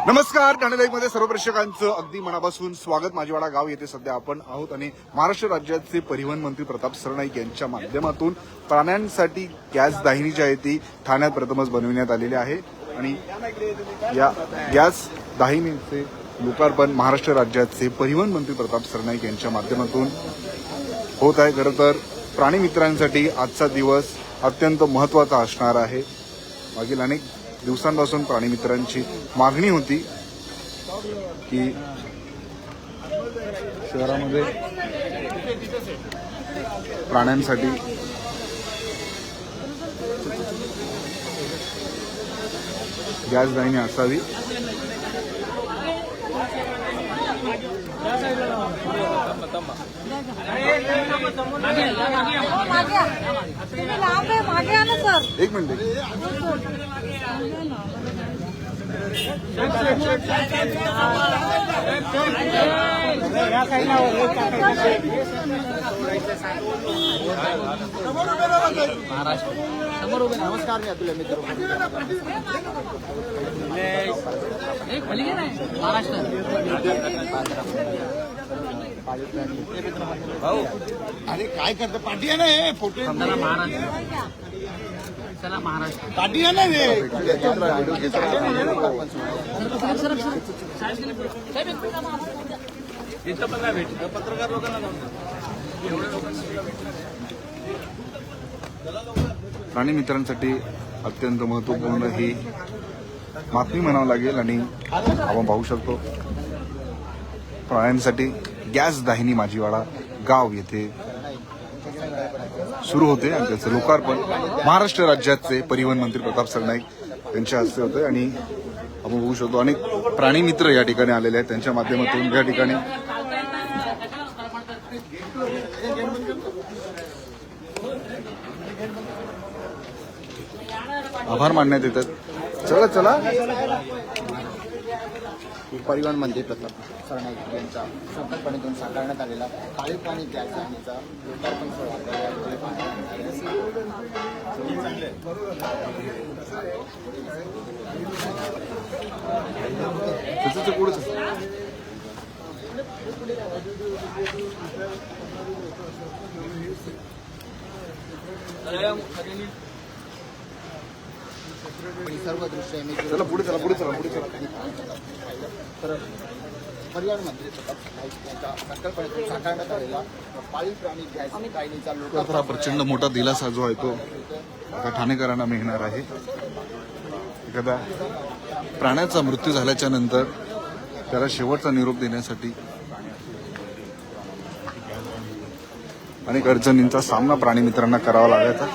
नमस्कार, ठाणे लाईव्हमध्ये सर्व प्रेक्षकांचं अगदी मनापासून स्वागत। माझीवाडा गाव येथे सध्या आपण आहोत आणि महाराष्ट्र राज्याचे परिवहन मंत्री प्रताप सरनाईक यांच्या माध्यमातून प्राण्यांसाठी गॅस दाहिनी जी आहे ती ठाण्यात प्रथमच बनविण्यात आलेली आहे आणि या गॅस दाहिनीचे लोकार्पण महाराष्ट्र राज्याचे परिवहन मंत्री प्रताप सरनाईक यांच्या माध्यमातून होत आहे। खरं तर प्राणी मित्रांसाठी आजचा दिवस अत्यंत महत्त्वाचा असणार आहे। मागील अनेक दिवसांपासून प्राणी मित्रांची मागणी होती की शहरामध्ये प्राण्यांसाठी गॅस दाहिनी असावी। एक मिनिट, समोर उभे नमस्कार मी अतुल मित्र अरे काय करतं पाठी आहे ना हे फोटो चला महाराष्ट्र पाठी आहे ना रे पत्रकार लोकांना प्राणी मित्रांसाठी अत्यंत महत्त्वपूर्ण ही बातमी म्हणावं लागेल आणि आपण पाहू शकतो प्राण्यांसाठी गॅस दाहिनी माझीवाडा गाव येथे सुरू होते आणि त्याचं लोकार्पण महाराष्ट्र राज्याचे परिवहन मंत्री प्रताप सरनाईक यांच्या हस्ते होते आणि आपण बघू शकतो अनेक प्राणी मित्र या ठिकाणी आलेले आहेत। त्यांच्या माध्यमातून या ठिकाणी आभार मानण्यात येतात। चला चला, परिवहन मंत्री प्रताप सरनाईक यांच्या संकल्पनेतून साकारण्यात आलेला काळी प्राणी गॅस दाहिनीचा लोकार्पण सर्व दृश्य चला पुढे चला पुढे चला पुढे चला। तर परिवहन मंत्री प्रताप सरनाईक यांच्या संकल्पनेतून साकारण्यात आलेला पाळीव प्राणी गॅस दाहिनीचा लोकार्पण हा प्रचंड मोठा दिलासा जो आहे तो आता ठाणेकरांना मिळणार आहे। एखादा प्राण्याचा मृत्यू झाल्याच्या नंतर त्याला शेवटचा निरोप देण्यासाठी अनेक अडचणींचा सामना प्राणी मित्रांना करावा लागायचा।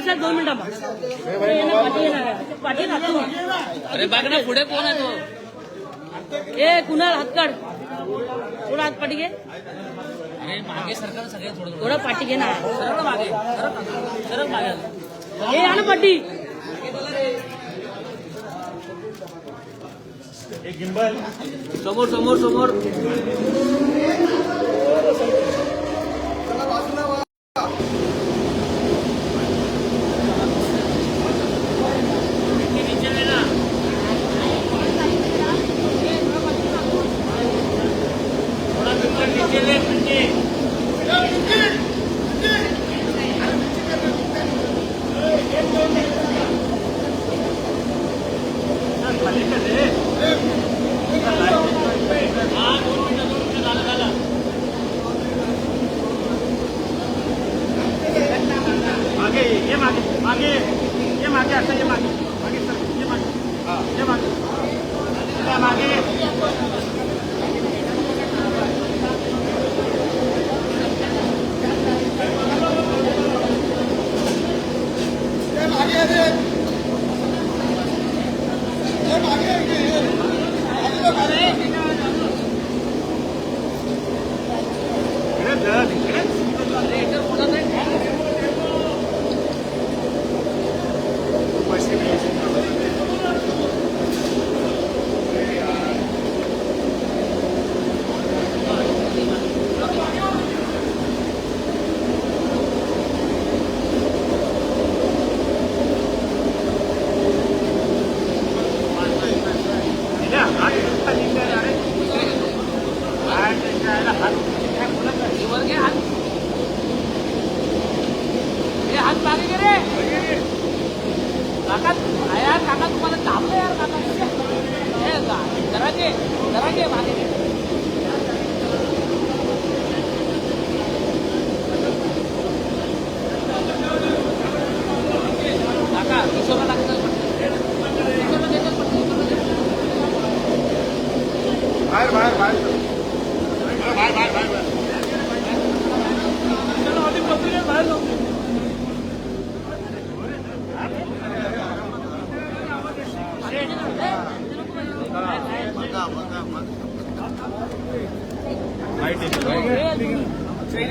साहेब 2 मिनिटं पाठी राहतो। अरे बघ ना पुढे कोण आहे तो? ए कुणाल हातकड थोडा हात पाठी घे। अरे मागे सरकार सगळे थोडं पाठी घे ना, सरळ मागे सरळ मागे हे ना पाठी। एक गिंबल समोर समोर समोर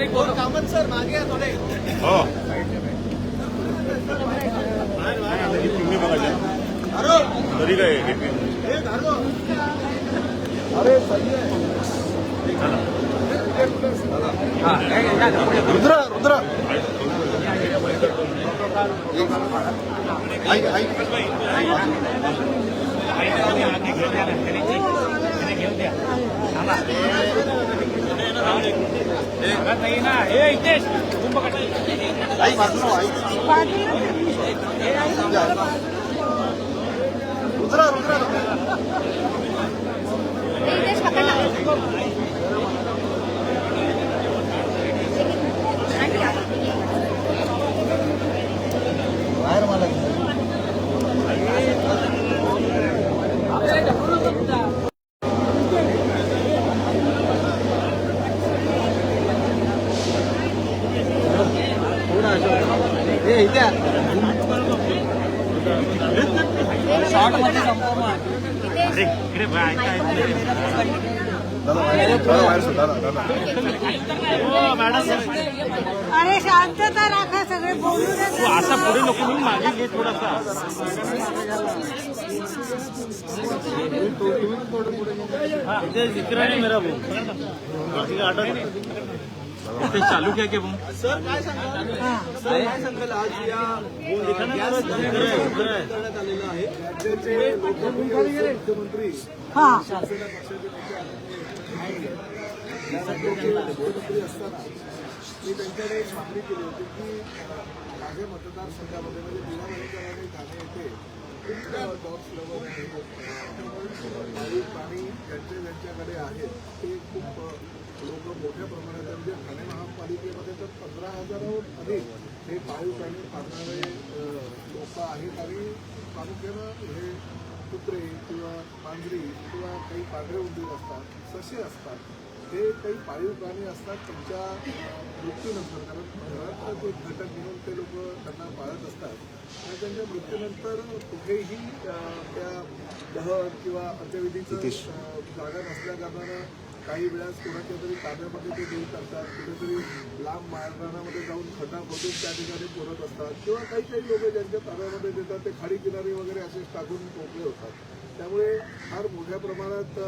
कामत सर मागे या थोडे. तुम्ही बघा तरी काय अरे सही आहे. रुद्र रुद्र आई आई आई बाजू आई रुद्र रुद्र बाहेर मला शॉर्ट मध्ये संपव अरे शांतता राखा सगळे बोलू नका. असा पुढे नको मी मागे घे थोडासा जिक्र नाही मेरा भाऊ चालू क्या भाऊ सर काय सांगाल सर काय सांगाल आज या करण्यात आलेलं आहे राज्याचे मुख्यमंत्री हा शिवसेना पक्षाचे मुख्यमंत्री असताना मी त्यांच्याकडे एक मागणी केली होती की माझ्या मतदारसंघामध्ये म्हणजे जिल्हाधिकारी ठाणे येथे खूप डॉग्स लवर आहेत प्राणी ज्यांच्याकडे आहेत ते खूप लोक मोठ्या प्रमाणात म्हणजे ठाणे महापालिकेमध्ये तर 15,000हून अधिक हे पाळीव प्राणी पाळणारे लोक आहेत आणि प्रामुख्यानं हे कुत्रे किंवा मांजरी किंवा काही पांढरे उंदीर असतात ससे असतात हे काही पाळीव प्राणी असतात त्यांच्या मृत्यूनंतर कारण घरात एक घटक म्हणून ते लोक त्यांना पाळत असतात आणि त्यांच्या मृत्यूनंतर कुठेही त्या दहन किंवा अंत्यविधीचं जागा नसल्या कारणानं काही वेळास कोणाच्या तरी ताब्यामध्ये ते देऊ करतात कुठेतरी लांब माळरानामध्ये जाऊन खड्डा खोदून त्या ठिकाणी पुरत असतात किंवा काही काही लोक ज्यांच्या ताब्यामध्ये देतात ते खाडी किनारी वगैरे असेच टाकून मोकळे होतात त्यामुळे फार मोठ्या प्रमाणात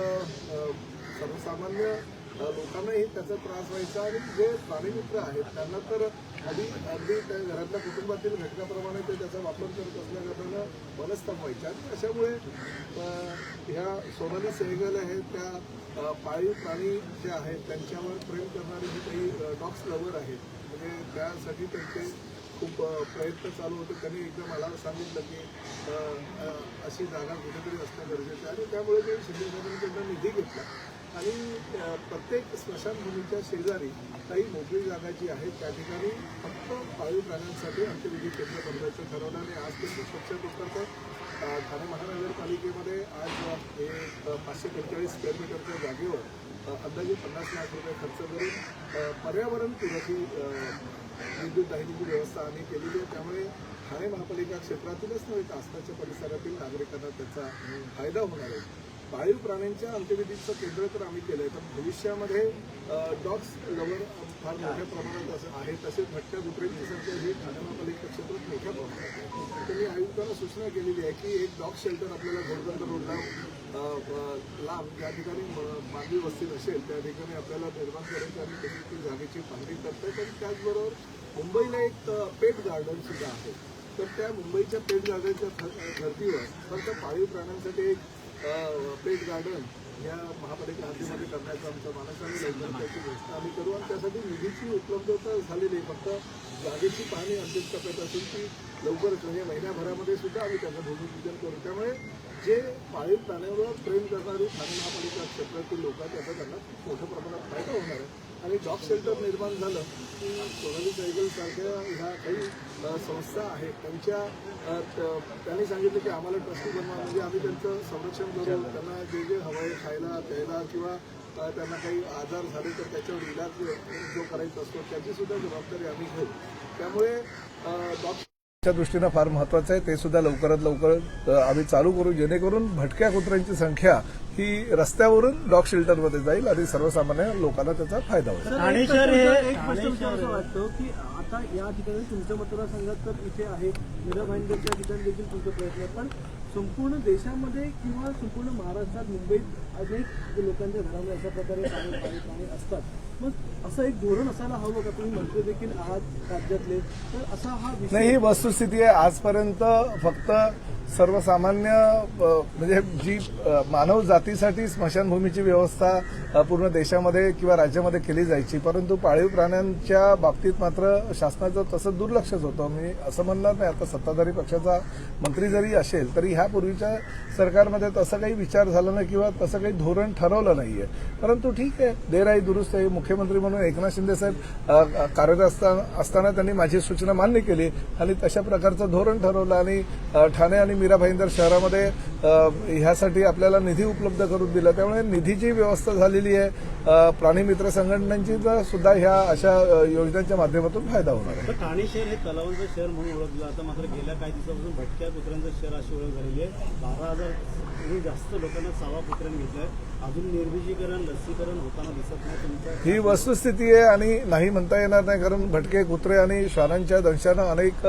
सर्वसामान्य लोकांनाही त्याचा त्रास व्हायचा आणि जे प्राणीमित्र आहेत त्यांना तर अगदी त्या घरातल्या कुटुंबातील घटकाप्रमाणे ते त्याचा वापर करत असल्या कारणानं मनस्ताप व्हायच्या आणि अशामुळे ह्या सोनाली सहगल आहेत त्या पाळीव प्राणी जे आहेत त्यांच्यावर प्रेम करणारे जे काही डॉग्स लवर आहेत म्हणजे त्यासाठी त्यांचे खूप प्रयत्न चालू होते त्यांनी एकदा मला सांगितलं की अशी जागा कुठेतरी असणं गरजेचं आहे आणि त्यामुळे ते शिंदे साहेबांकडनं निधी घेतला आणि प्रत्येक स्मशानभूमीच्या शेजारी काही मोकळी जागा जी आहे त्या ठिकाणी फक्त पाळीव प्राण्यांसाठी अंत्यविधी केंद्र बनवायचं ठरवलं आणि आज त्यांची स्वच्छता करतात ठाणे महानगरपालिकेमध्ये आज हे 545 स्क्वेअर मीटरच्या जागेवर अंदाजे 50 लाख रुपये खर्च करून पर्यावरणपूरक ही विद्युत दाहिनीची व्यवस्था आम्ही केलेली आहे त्यामुळे ठाणे महापालिका क्षेत्रातीलच नव्हे तर आसपासच्या परिसरातील नागरिकांना त्याचा फायदा होणार आहे पाळीव प्राण्यांच्या अंत्यविधीचं केंद्र तर आम्ही केलंय तर भविष्यामध्ये डॉग्स लवर फार मोठ्या प्रमाणात असं आहे तसेच भटक्या कुत्र्यांची संख्या ही ठाणे महापालिका क्षेत्रात मोठ्या प्रमाणात आहे तर मी आयुक्तांना सूचना केलेली आहे की एक डॉग शेल्टर आपल्याला घोडबंदर रोडला लांब ज्या ठिकाणी मानवी वस्ती नसेल त्या ठिकाणी आपल्याला निर्माण करायचं आणि त्याची ती जागेची पाहणी करतात आणि त्याचबरोबर मुंबईला एक पेट गार्डन सुद्धा आहे तर त्या मुंबईच्या पेट गार्डनच्या धर्तीवर फक्त पाळीव प्राण्यांसाठी एक पेट गार्डन या महापालिका हद्दीमध्ये करण्याचा आमचा मानस आहे लवकर त्याची घोषणा आम्ही करू आणि त्यासाठी निधीची उपलब्धता झालेली आहे फक्त जागेची पाहणी अंतिम टप्प्यात असून ती लवकरच म्हणजे महिन्याभरामध्ये सुद्धा आम्ही त्याचं भूमिपूजन करू त्यामुळे जे पाळीव प्राण्यांवर प्रेम करणारी ठाणे महापालिका क्षेत्रातील लोक त्याचा त्यांना खूप मोठ्या प्रमाणात फायदा होणार आहे आणि डॉग शेल्टर निर्माण झालं की सोनाली सायकलसारख्या ह्या काही संस्था आहेत त्यांनी सांगितलं की आम्हाला ट्रस्टी बनवा म्हणजे आम्ही त्यांचं संरक्षण करू त्यांना जे जे हवं आहे खायला प्यायला किंवा त्यांना काही आजार झाले तर त्याच्यावर इलाज जो करायचा असतो त्याची सुद्धा जबाबदारी आम्ही घेऊ त्यामुळे डॉग च्या दृष्टीनं फार महत्वाचं आहे. ते सुद्धा लवकरात लवकर आम्ही चालू करू, जेणेकरून भटक्या कुत्र्यांची संख्या ही रस्त्यावरून डॉग शेल्टरमध्ये जाईल आणि सर्वसामान्य लोकांना त्याचा फायदा होईल. ठाणे शहर हे एक प्रश्न विचारायचा वाटतो की आता या ठिकाणी तुमच्या मतदारसंघात तर इथे आहे, मीरा भाईंदरच्या ठिकाणी देखील तुमचा प्रयत्न आहे, पण संपूर्ण देशामध्ये किंवा संपूर्ण महाराष्ट्रात, मुंबईत अनेक लोकांच्या घरामध्ये अशा प्रकारे पाणी असतात. मग असं एक धोरण असायला हवं का? तुम्ही मंत्री देखील आहात राज्यातले, तर असा हा विषय नाही, ही वस्तुस्थिती आहे. आजपर्यंत फक्त सर्वसामान्य म्हणजे जी मानव जातीसाठी स्मशानभूमीची व्यवस्था पूर्ण देशामध्ये किंवा राज्यामध्ये केली जायची, परंतु पाळीव प्राण्यांच्या बाबतीत मात्र शासनाचं तसं दुर्लक्षच होतं. मी असं म्हणणार नाही, आता सत्ताधारी पक्षाचा मंत्री जरी असेल तरी ह्यापूर्वीच्या सरकारमध्ये तसं काही विचार झाला नाही किंवा तसं काही धोरण ठरवलं नाहीये. परंतु ठीक आहे, देर आई दुरुस्त आहे. मुख्यमंत्री म्हणून एकनाथ शिंदे साहेब कार्यरत असताना त्यांनी माझी सूचना मान्य केली आणि तशा प्रकारचं धोरण ठरवलं आणि ठाणे आणि मीरा भाईंदर शहरामध्ये ह्यासाठी आपल्याला निधी उपलब्ध करून दिला. त्यामुळे निधीची व्यवस्था झालेली आहे. प्राणी मित्र संघटनांची सुद्धा ह्या अशा योजनांच्या माध्यमातून फायदा होणार आहे. तर ठाणे शहर हे तलावांचं शहर म्हणून ओळखलं जातं, मात्र गेल्या काही दिवसापासून भटक्या कुत्र्यांचं शहर अशी ओळख झालेली आहे. 12,000 जास्त लोकांना चावा कुत्र्याने घेतलाय. अजून निर्विजीकरण, लसीकरण होताना दिसत नाही. तुमच्या ही वस्तुस्थिती आहे आणि नाही म्हणता येणार नाही, कारण भटके कुत्रे आणि श्वानांच्या दंशानं अनेक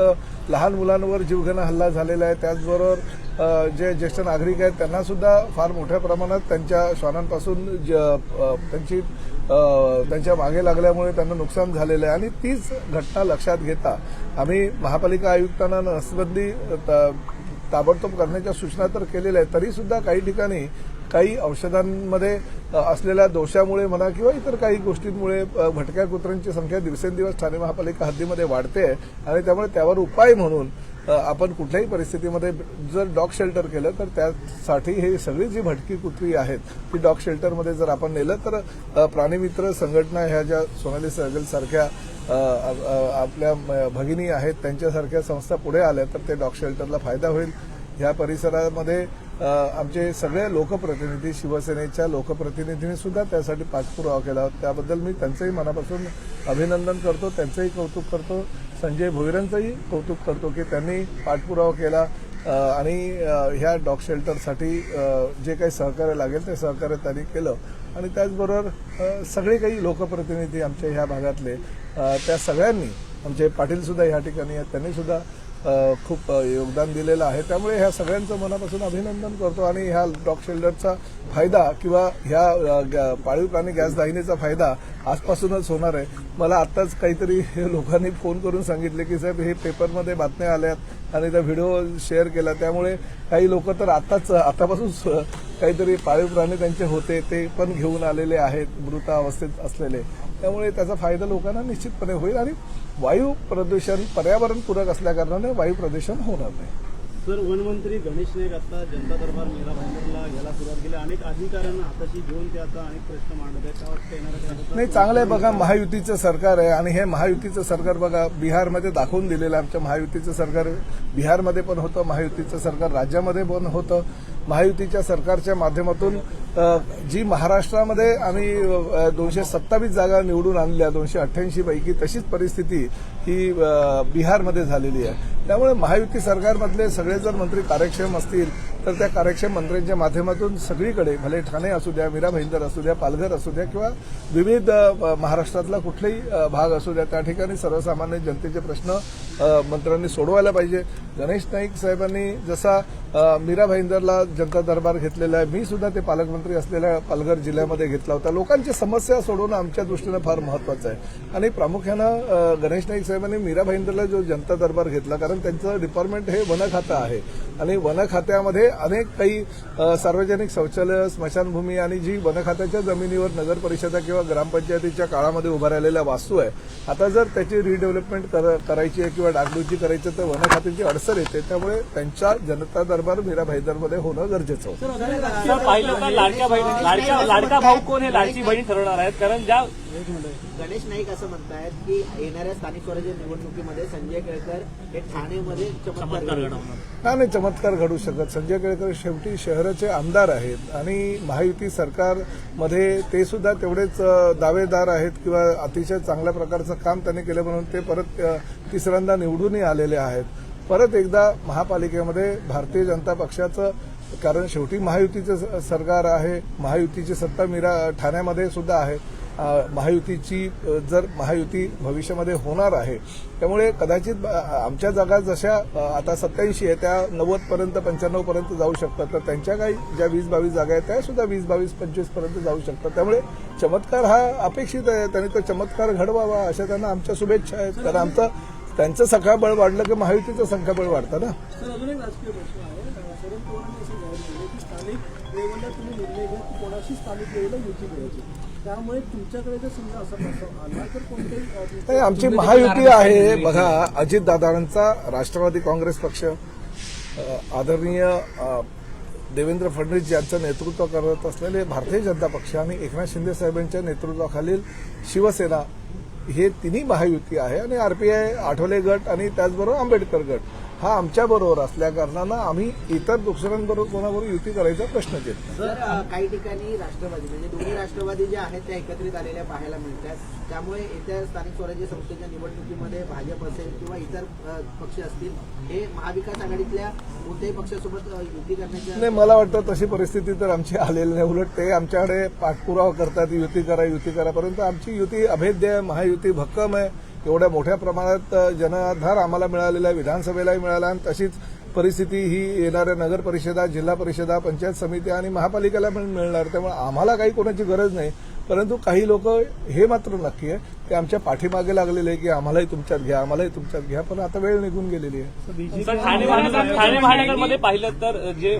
लहान मुलांवर जीवघेणा हल्ला झालेला आहे. त्याचबरोबर जे ज्येष्ठ नागरिक आहेत त्यांना सुद्धा फार मोठ्या प्रमाणात त्यांच्या श्वानांपासून त्यांच्या मागे लागल्यामुळे त्यांना नुकसान झालेलं आहे आणि तीच घटना लक्षात घेता आम्ही महापालिका आयुक्तांना नसबंदी ताबडतोब करण्याच्या सूचना तर केलेल्या आहेत. तरी सुद्धा काही ठिकाणी काही औषधांमध्ये असलेल्या दोषामुळे म्हणा किंवा इतर काही गोष्टींमुळे भटक्या कुत्र्यांची संख्या दिवसेंदिवस ठाणे महापालिका हद्दीमध्ये वाढते आणि त्यामुळे त्यावर उपाय म्हणून आपण कुठल्याही परिस्थितीमध्ये जर डॉग शेल्टर केलं तर त्यासाठी हे सगळी जी भटकी कुत्री आहेत ती डॉग शेल्टरमध्ये जर आपण नेलं तर प्राणीमित्र संघटना ह्या ज्या सोनाली सहगल सारख्या आपल्या भगिनी आहेत त्यांच्यासारख्या संस्था पुढे आल्या तर ते डॉग शेल्टरला फायदा होईल. ह्या परिसरामध्ये आमचे सगळे लोकप्रतिनिधी, शिवसेनेच्या लोकप्रतिनिधींनी सुद्धा त्यासाठी पाठपुरावा केला. त्याबद्दल मी त्यांचंही मनापासून अभिनंदन करतो, त्यांचंही कौतुक करतो. संजय भोईरांचंही कौतुक करतो की त्यांनी पाठपुरावा केला आणि ह्या डॉग शेल्टरसाठी जे काही सहकार्य लागेल ते सहकार्य त्यांनी केलं. आणि त्याचबरोबर सगळे काही लोकप्रतिनिधी आमच्या ह्या भागातले त्या सगळ्यांनी, आमचे पाटीलसुद्धा ह्या ठिकाणी आहेत, त्यांनीसुद्धा खूप योगदान दिलेलं आहे. त्यामुळे ह्या सगळ्यांचं मनापासून अभिनंदन करतो आणि ह्या डॉग शेल्टरचा फायदा किंवा ह्या पाळीव प्राणी गॅस दाहिनीचा फायदा आजपासूनच होणार आहे. मला आत्ताच काहीतरी लोकांनी फोन करून सांगितले की साहेब हे पेपरमध्ये बातम्या आल्यात आणि त्या व्हिडिओ शेअर केला, त्यामुळे काही लोक तर आतापासून काहीतरी पाळीव प्राणी त्यांचे होते ते पण घेऊन आलेले आहेत मृत अवस्थेत असलेले. त्यामुळे त्याचा फायदा लोकांना निश्चितपणे होईल आणि वायू प्रदूषण पर्यावरणपूरक असल्याकारणाने वायू प्रदूषण होणार नाही. सर, वनमंत्री गणेश नाईक आता जनता दरबार मीरा भाईंदरला घ्यायला सुरुवात केली. अनेक अधिकाऱ्यांना हाताशी घेऊन ते आता अनेक प्रश्न मांडत आहेत. त्यावर येणाऱ्या नाही, चांगलं आहे. बघा, महायुतीचं सरकार आहे आणि हे महायुतीचं सरकार बघा बिहारमध्ये दाखवून दिलेलं आहे. आमच्या महायुतीचं सरकार बिहारमध्ये पण होतं, महायुतीचं सरकार राज्यामध्ये पण होतं. महायुतीच्या सरकारच्या माध्यमातून जी महाराष्ट्रामध्ये आम्ही 227 जागा निवडून आणल्या 288 पैकी, तशीच परिस्थिती ही बिहारमध्ये झालेली आहे. त्यामुळे महायुती सरकारमधले सगळे जर मंत्री कार्यक्षम असतील तर त्या कार्यक्षम मंत्र्यांच्या माध्यमातून सगळीकडे, भले ठाणे असू द्या, मीरा भाईंदर असू द्या, पालघर असू द्या किंवा विविध महाराष्ट्रातला कुठलाही भाग असू द्या, त्या ठिकाणी सर्वसामान्य जनतेचे प्रश्न मंत्र्यांनी सोडवायला पाहिजे. गणेश नाईक साहेबांनी जसा मीरा भाईंदरला जनता दरबार घेतलेला आहे, मी सुद्धा ते पालकमंत्री असलेल्या पालघर जिल्ह्यामध्ये घेतला होता. लोकांची समस्या सोडवणं आमच्या दृष्टीनं फार महत्वाचं आहे आणि प्रामुख्यानं गणेश नाईक साहेबांनी मीरा भाईंदरला जो जनता दरबार घेतला, कारण त्यांचं डिपार्टमेंट हे वन खातं आहे आणि वन खात्यामध्ये अनेक काही सार्वजनिक शौचालय, स्मशानभूमी आणि जी वन खात्याच्या जमिनीवर नगर परिषदा किंवा ग्रामपंचायतीच्या काळामध्ये उभा राहिलेल्या वास्तू आहे, आता जर त्याची रिडेव्हलपमेंट करायची आहे किंवा डागडुजी करायची तर वन खात्याची अडचण येते. त्यामुळे त्यांच्या जनता दरबार मीरा भाईंदरमध्ये होणं गरजेचं होतं. पाहिलं तर लाडका भाऊ कोण हे लाडकी बहिणी ठरवणार आहेत, कारण ज्या गणेश नाईक असं म्हणतायत की येणाऱ्या स्थानिक स्वराज्य निवडणुकीमध्ये संजय केळकर हे ठाणेमध्ये चमत्कार घडवणार. नाही, चमत्कार घडू शकत. संजय केळकर शेवटी शहराचे आमदार आहेत आणि महायुती सरकारमध्ये ते सुद्धा तेवढेच दावेदार आहेत किंवा अतिशय चांगल्या प्रकारचं काम त्यांनी केलं म्हणून ते परत तिसऱ्यांदा निवडूनही आलेले आहेत. परत एकदा महापालिकेमध्ये भारतीय जनता पक्षाचं, कारण शेवटी महायुतीचं सरकार आहे, महायुतीची सत्ता ठाण्यामध्ये सुद्धा आहे, महायुतीची जर महायुती भविष्यामध्ये होणार आहे, त्यामुळे कदाचित आमच्या जागा जशा आता 87 आहे त्या 90पर्यंत 95पर्यंत जाऊ शकतात, तर त्यांच्या काही ज्या 20-22 जागा आहेत त्या सुद्धा 20-22-25 पर्यंत जाऊ शकतात. त्यामुळे चमत्कार हा अपेक्षित आहे, त्यांनी तो चमत्कार घडवावा अशा त्यांना आमच्या शुभेच्छा आहेत. कारण त्यांचं संख्याबळ वाढलं की महायुतीचं संख्याबळ वाढतं ना. सर, अजून एक राजकीय प्रश्न आहे. शरद पवारांनी असं जाहीर केलं की स्थानिक लेवलला तुम्ही निर्णय घ्या की कोणाशी स्थानिक लेवलला युती करायची. त्यामुळे तुमच्याकडे जर समजा असा प्रस्ताव आला तर कोणतेही नाही, आमची महायुती आहे. बघा, अजितदादांचा राष्ट्रवादी काँग्रेस पक्ष, आदरणीय देवेंद्र फडणवीस यांचं नेतृत्व करत असलेले भारतीय जनता पक्ष आणि एकनाथ शिंदे साहेबांच्या नेतृत्वाखालील शिवसेना, हे तिन्ही महायुती आहे. आणि आरपीआय, आठवले गट आणि त्याचबरोबर आंबेडकर गट हा आमच्याबरोबर असल्या कारणानं आम्ही इतर दुसऱ्यांबरोबर कोणाबरोबर युती करायचा प्रश्न घेत नाही. तर काही ठिकाणी राष्ट्रवादी म्हणजे दोन्ही राष्ट्रवादी ज्या आहेत त्या एकत्रित आलेल्या पाहायला मिळतात. त्यामुळे येत्या स्थानिक स्वराज्य संस्थेच्या निवडणुकीमध्ये भाजप असेल किंवा इतर पक्ष असतील, हे महाविकास आघाडीतल्या कोणत्याही पक्षासोबत युती करण्याच्या नाही, मला वाटतं तशी परिस्थिती तर आमची आलेली नाही. उलट ते आमच्याकडे पाठपुरावा करतात, युती करा, परंतु आमची युती अभेद्य आहे, महायुती भक्कम आहे. एवढ्या मोठ्या प्रमाणात जनाधार आम्हाला मिळालेला आहे, विधानसभेलाही मिळाला, आणि तशीच परिस्थिती ही येणाऱ्या नगर परिषदा, जिल्हा परिषदा, पंचायत समिती आणि महापालिकेला पण मिळणार. त्यामुळे आम्हाला काही कोणाची गरज नाही. परंतु काही लोक हे मात्र नक्की आहे ते आमच्या पाठीमागे लागलेले आहे की आम्हालाही तुमच्यात घ्या, पण आता वेळ निघून गेलेली आहे. सर, ठाणे महानगरमध्ये पाहिलं तर जे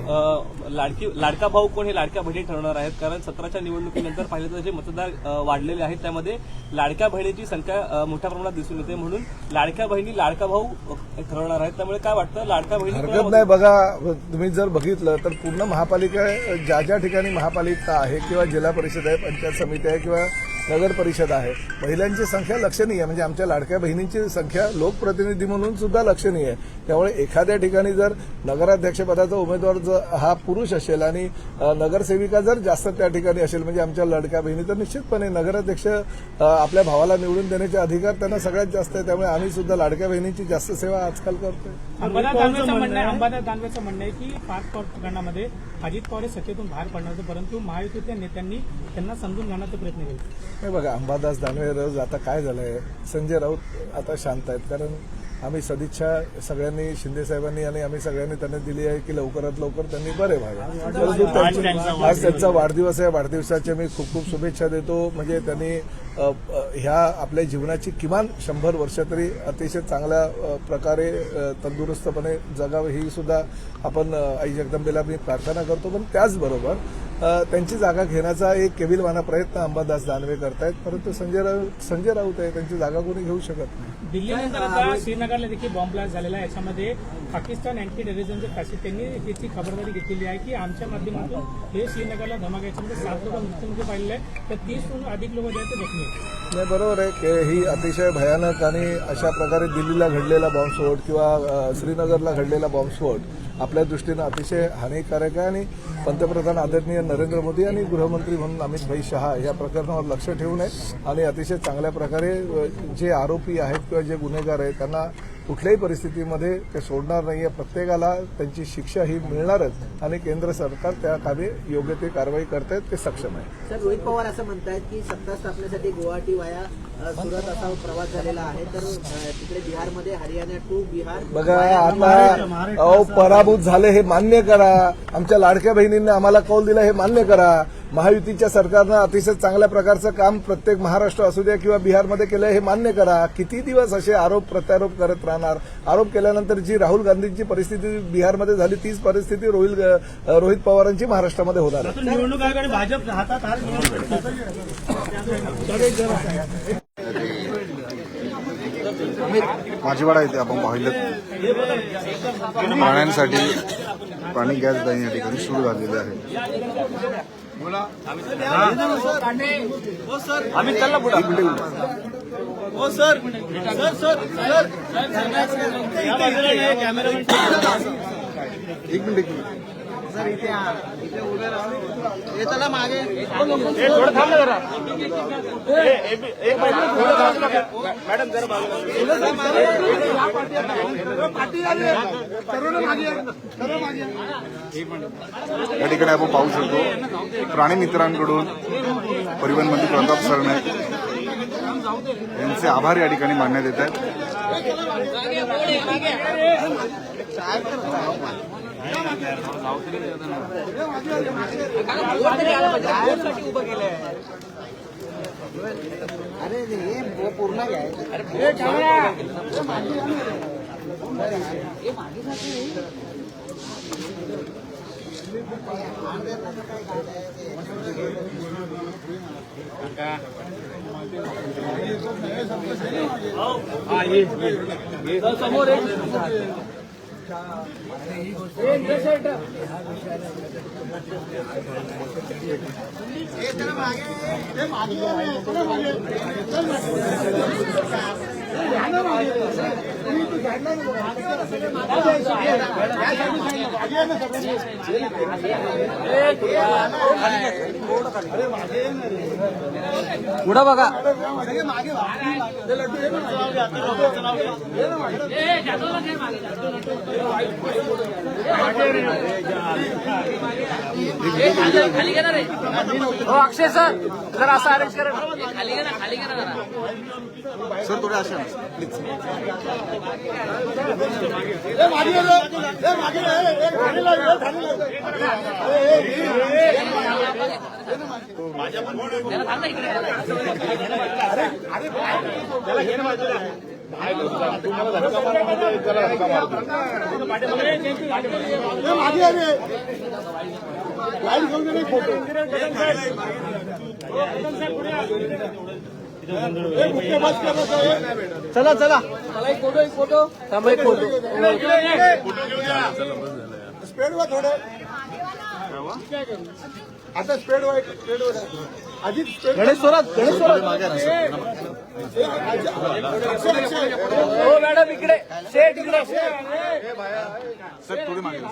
लाडका भाऊ कोण हे लाडक्या बहिणी ठरवणार आहेत. कारण 17च्या निवडणुकीनंतर पाहिलं तर जे मतदार वाढलेले आहेत त्यामध्ये लाडक्या बहिणीची संख्या मोठ्या प्रमाणात दिसून येते. म्हणून लाडक्या बहिणी लाडका भाऊ ठरवणार आहेत. त्यामुळे काय वाटतं, लाडका बहिणी हरकत नाही. बघा, तुम्ही जर बघितलं तर पूर्ण महापालिका, ज्या ठिकाणी महापालिका आहे किंवा जिल्हा परिषद आहे, पंचायत समिती आहे किंवा नगर परिषद आहे, महिलांची संख्या लक्षणीय आहे. म्हणजे आमच्या लाडक्या बहिणींची संख्या लोकप्रतिनिधी म्हणून सुद्धा लक्षणीय आहे. त्यामुळे एखाद्या ठिकाणी जर नगराध्यक्षपदाचा उमेदवार हा पुरुष असेल आणि नगरसेविका जर जास्त त्या ठिकाणी असेल, म्हणजे आमच्या लाडक्या बहिणी, तर निश्चितपणे नगराध्यक्ष आपल्या भावाला निवडून देण्याचे अधिकार त्यांना सगळ्यात जास्त आहे. त्यामुळे आम्ही सुद्धा लाडक्या बहिणींची जास्त सेवा आजकाल करतोय. अंबादास दानवेचं म्हणणं आहे की पार्थ पवार प्रकरणामध्ये अजित पवार हे सत्तेतून बाहेर पडणार, परंतु महायुतीतल्या नेत्यांनी त्यांना समजून घेण्याचा प्रयत्न केला. नाही, बघा, अंबादास दानवे रोज आता काय झालंय, संजय राऊत आता शांत आहेत. कारण आम्ही सदिच्छा सगळ्यांनी, शिंदे साहेबांनी आणि आम्ही सगळ्यांनी त्यांना दिली आहे की लवकरात लवकर त्यांनी बरे व्हावे. परंतु आज त्यांचा वाढदिवस आहे, वाढदिवसाच्या मी खूप खूप शुभेच्छा देतो. म्हणजे त्यांनी ह्या आपल्या जीवनाची किमान 100 वर्ष तरी अतिशय चांगल्या प्रकारे तंदुरुस्तपणे जगावं, ही सुद्धा आपण आई जगदंबेला मी प्रार्थना करतो. पण त्याचबरोबर त्यांची जागा घेण्याचा एक केविलवाना प्रयत्न अंबादास दानवे करतायत. परंतु संजय राऊत आहे, त्यांची जागा कोणी घेऊ शकत नाही. दिल्लीनंतर आता श्रीनगरला देखील बॉम्ब ब्लास्ट झालेला आहे. याच्यामध्ये पाकिस्तान अँटी टेररिझमचे फाशी त्यांनी याची खबरदारी घेतलेली आहे की आमच्या माध्यमातून हे श्रीनगरला धमाका, याच्यामध्ये 7 लोक मृत्यूमुखी पाहिलेले आहेत, तर 30हून अधिक लोक जे आहेत ते जखमी आहेत. नाही, बरोबर आहे की ही अतिशय भयानक आणि अशा प्रकारे दिल्लीला घडलेला बॉम्बस्फोट किंवा श्रीनगरला घडलेला बॉम्बस्फोट आपल्या दृष्टीनं अतिशय हानिकारक आहे. आणि पंतप्रधान आदरणीय नरेंद्र मोदी आणि गृहमंत्री म्हणून अमित भाई शहा या प्रकरणावर लक्ष ठेवून आहे आणि अतिशय चांगल्या प्रकारे जे आरोपी आहेत किंवा जे गुन्हेगार आहेत त्यांना कुठल्याही परिस्थितीमध्ये ते सोडणार नाहीये. प्रत्येकाला त्यांची शिक्षा ही मिळणारच आणि केंद्र सरकार त्या कामी योग्य ती कारवाई करतायत, ते सक्षम आहे. सर, रोहित पवार असं म्हणतायत की सत्ता स्थापनेसाठी गुवाहाटी वाया सुरत असा प्रवास झालेला आहे. तर तिकडे बिहारमध्ये हरियाणा टू बिहार, बघा, आता पराभूत झाले हे मान्य करा. आमच्या लाडक्या बहिणींनी आम्हाला कौल दिला हे मान्य करा. महायुतीच्या सरकारनं अतिशय चांगल्या प्रकारचं काम प्रत्येक महाराष्ट्र असू द्या किंवा बिहारमध्ये केलं हे मान्य करा. किती दिवस असे आरोप प्रत्यारोप करत राहणार? आरोप केल्यानंतर जी राहुल गांधींची परिस्थिती बिहारमध्ये झाली तीच परिस्थिती रोहित पवारांची महाराष्ट्रामध्ये होणार आहे. निवडणूक आयोगाने भाजप हातात हार माझीवाडा येथे आपण पाहिलं प्राण्यांसाठी प्राणी गॅस दाहिनी या ठिकाणी सुरू झालेले आहे. एक मिनिट चला मागे या ठिकाणी आपण पाहू शकतो प्राणी मित्रांकडून परिवहन मंत्री प्रताप सरनाईक यांचे आभार या ठिकाणी मानण्यात येत आहेत. अरे हे पूर्ण काय समोर पुढं बघा. खाली घे ना रे. हो अक्षय सर जरा असं अरेंज करा. खाली घे ना जरा. सर थोडे असे प्लीज. त्याला थांब ना इकडे. चला चला एक फोटो थांबा एक फोटो स्पीड वर थोडं आता स्पीड वर अजित स्पीड गणेश स्वरात हो मॅडम इकडे शेट इकडे सर थोडे मागे सर.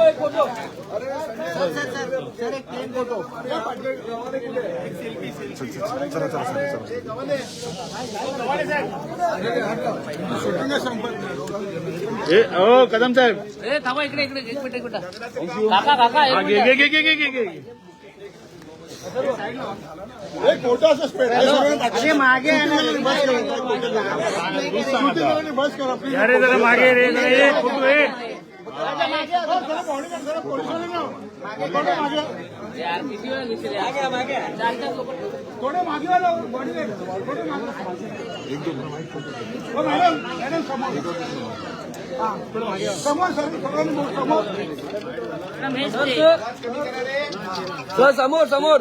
एक फोटो सर एक प्लेन फोटो चला चला हो कदम साहेब ए थांबा इकडे एक मिनिट. काका एक मिनिट. एक फोटो असं स्पीड अरे मागे बस करा प्लीज. अरे जरा मागे रे जरा एक फोटो यार किती वेळा घेतले चार लोक. थोडे मागे वाला बॉडी थोडे मागे. हो मॅडम मॅडम समोर सर समोर मॅडम हे सर समोर समोर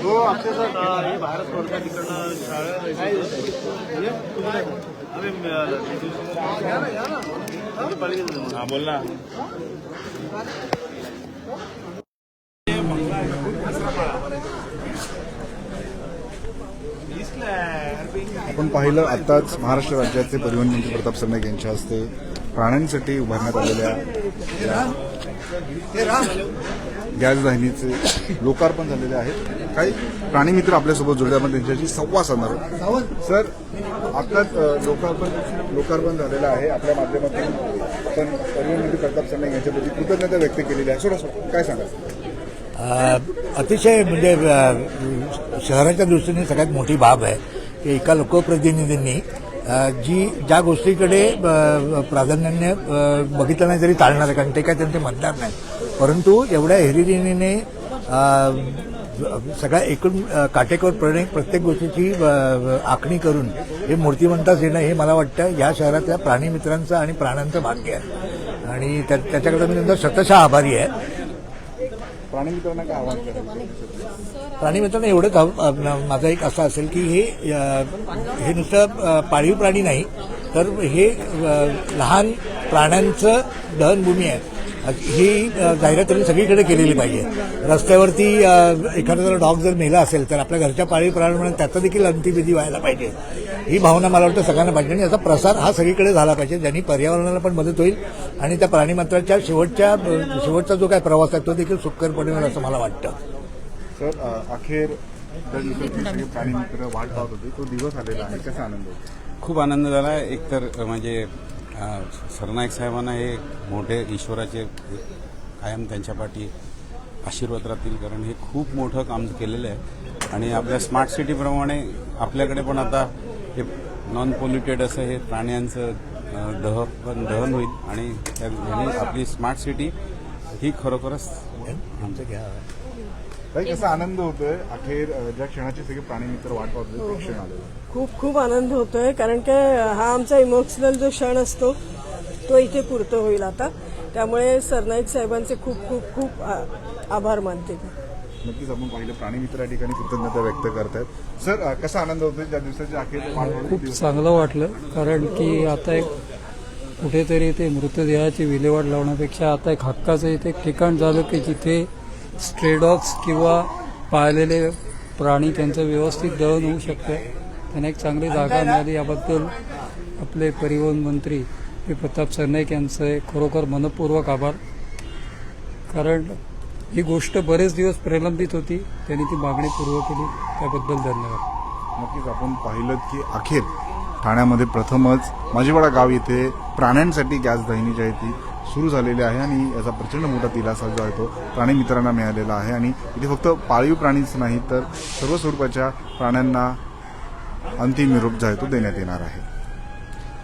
हो अक्षय सर हे भारत सरकार तिकडनं शाळा बोल ना. आपण पाहिलं आताच महाराष्ट्र राज्याचे परिवहन मंत्री प्रताप सरनाईक यांच्या हस्ते प्राण्यांसाठी उभारण्यात आलेल्या गॅस दाहिनीचे लोकार्पण झालेले आहेत. काही प्राणी मित्र आपल्यासोबत जोडले, आपण त्यांच्याशी संवाद साधणार आहोत. सर आताच लोकार्पण झालेलं आहे. आपल्या माध्यमातून आपण परिवहन मंत्री प्रताप सरनाईक यांच्याप्रती कृतज्ञता व्यक्त केलेली आहे. सोडा काय सांगा. अतिशय म्हणजे शहराच्या दृष्टीने सगळ्यात मोठी बाब आहे की एका लोकप्रतिनिधींनी ज्या गोष्टीकडे प्राधान्याने बघितलं नाही तरी चालणार आहे, कारण ते काय त्यांचे मतदार नाही, परंतु एवढ्या हिरिरीने सगळ्या एकूण काटेकोरपणे प्रत्येक गोष्टीची आखणी करून हे मूर्तिमंतास येणं हे मला वाटतं या शहरातल्या प्राणी मित्रांचं आणि प्राण्यांचं भाग्य आहे आणि त्याच्याकरता मी त्यांचा शतशः आभारी आहे. प्राणी मित्रांना काय आवाहन करायचं? प्राणी मित्रांनो एवढंच माझा एक असं असेल की हे नुसतं पाळीव प्राणी नाही तर हे लहान प्राण्यांचं दहनभूमी आहे. ही जाहिरात त्यांनी सगळीकडे केलेली पाहिजे. रस्त्यावरती एखादा जर डॉग जर मेला असेल तर आपल्या घरच्या पाळीव प्राणी म्हणून त्याचा देखील अंत्यविधी व्हायला पाहिजे. ही भावना मला वाटतं सगळ्यांना पाहिजे आणि याचा प्रसार हा सगळीकडे झाला पाहिजे, ज्यांनी पर्यावरणाला पण मदत होईल आणि त्या प्राणीमात्राच्या शेवटचा जो काय प्रवास आहे तो देखील सुखकरपणे होईल असं मला वाटतं. सर अखेर ज्या दिवसाचे सगळे प्राणीमित्र वाट पाहत होते तो दिवस आलेला आहे, कसा आनंद होतो? खूप आनंद झाला. एकतर म्हणजे सरनाईक साहेबांना हे मोठे ईश्वराचे कायम त्यांच्या पाठी आशीर्वाद राहतील, कारण हे खूप मोठं काम केलेलं आहे. आणि आपल्या स्मार्ट सिटीप्रमाणे आपल्याकडे पण आता हे नॉन पोल्युटेड असं हे प्राण्यांचं दहन होईल आणि त्याने आपली स्मार्ट सिटी ही खरोखरच आमचं घ्या. कसा आनंद होतोय अखेर ज्या क्षणाचे सगळे प्राणीमित्र वाट पाहत होते ते क्षण आलेला? खूप खूप आनंद होतोय, कारण की हा आमचा इमोशनल जो क्षण असतो तो इथे पूर्ण होईल आता. त्यामुळे सरनाईक साहेबांचे खूप खूप खूप आभार मानते. नक्कीच आपण पाहिलं प्राणीमित्र या ठिकाणी कृतज्ञता व्यक्त करतायत. सर कसा आनंद होतोय ज्या दिवसाची अखेर? खूप चांगलं वाटलं, कारण की आता एक कुठेतरी ते मृतदेहाची विल्हेवाट लावण्यापेक्षा आता एक हक्काचं इथे एक ठिकाण झालं की जिथे स्ट्रे डॉग्स किंवा पाळलेले प्राणी त्यांचं व्यवस्थित दहन होऊ शकतं. त्यांना एक चांगली जागा मिळाली, याबद्दल आपले परिवहन मंत्री श्री प्रताप सरनाईक यांचे खरोखर मनपूर्वक आभार. कारण ही गोष्ट बरेच दिवस प्रलंबित होती, त्यांनी ती मागणी पूर्ण केली, त्याबद्दल धन्यवाद. नक्कीच आपण पाहिलं की अखेर ठाण्यामध्ये प्रथमच माझीवाडा गाव येथे प्राण्यांसाठी गॅस दाहिनी जी आहे ती सुरू झालेली आहे आणि याचा प्रचंड मोठा दिलासा जो आहे तो प्राणीमित्रांना मिळालेला आहे. आणि इथे फक्त पाळीव प्राणीच नाही तर सर्व स्वरूपाच्या प्राण्यांना अंतिम निरोप जो आहे तो देण्यात येणार आहे.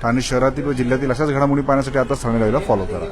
ठाणे शहरातील व जिल्ह्यातील अशाच घडामोडी पाहण्यासाठी आता स्थानिक लाईव्हला फॉलो करा.